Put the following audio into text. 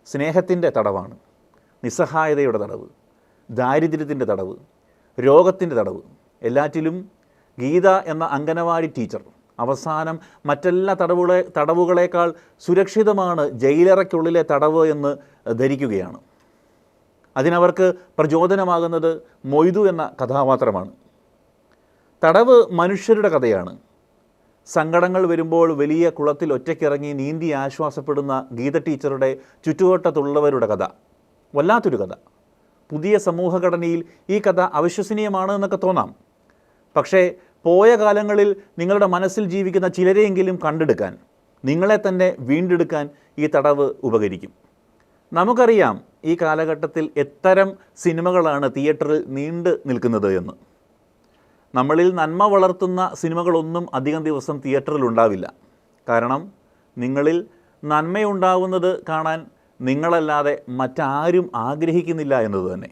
സ്നേഹത്തിൻ്റെ തടവാണ്, നിസ്സഹായതയുടെ തടവ്, ദാരിദ്ര്യത്തിൻ്റെ തടവ്, രോഗത്തിൻ്റെ തടവ്. എല്ലാറ്റിലും ഗീത എന്ന അംഗനവാടി ടീച്ചർ അവസാനം മറ്റെല്ലാ തടവുകളേക്കാൾ സുരക്ഷിതമാണ് ജയിലറയ്ക്കുള്ളിലെ തടവ് എന്ന് ധരിക്കുകയാണ്. അതിനവർക്ക് പ്രചോദനമാകുന്നത് മൊയ്തു എന്ന കഥാപാത്രമാണ്. തടവ് മനുഷ്യരുടെ കഥയാണ്. സങ്കടങ്ങൾ വരുമ്പോൾ വലിയ കുളത്തിൽ ഒറ്റയ്ക്കിറങ്ങി നീന്തി ആശ്വാസപ്പെടുന്ന ഗീത ടീച്ചറുടെ ചുറ്റുവട്ടത്തുള്ളവരുടെ കഥ വല്ലാത്തൊരു കഥ. പുതിയ സമൂഹഘടനയിൽ ഈ കഥ അവിശ്വസനീയമാണ് എന്നൊക്കെ തോന്നാം. പക്ഷേ പോയ കാലങ്ങളിൽ നിങ്ങളുടെ മനസ്സിൽ ജീവിക്കുന്ന ചിലരെയെങ്കിലും കണ്ടെടുക്കാൻ, നിങ്ങളെ തന്നെ വീണ്ടെടുക്കാൻ ഈ തടവ് ഉപകരിക്കും. നമുക്കറിയാം ഈ കാലഘട്ടത്തിൽ എത്തരം സിനിമകളാണ് തിയേറ്ററിൽ നീണ്ടു നിൽക്കുന്നത് എന്ന്. നമ്മളിൽ നന്മ വളർത്തുന്ന സിനിമകളൊന്നും അധികം ദിവസം തിയേറ്ററിൽ ഉണ്ടാവില്ല. കാരണം നിങ്ങളിൽ നന്മയുണ്ടാവുന്നത് കാണാൻ നിങ്ങളല്ലാതെ മറ്റാരും ആഗ്രഹിക്കുന്നില്ല എന്നത് തന്നെ.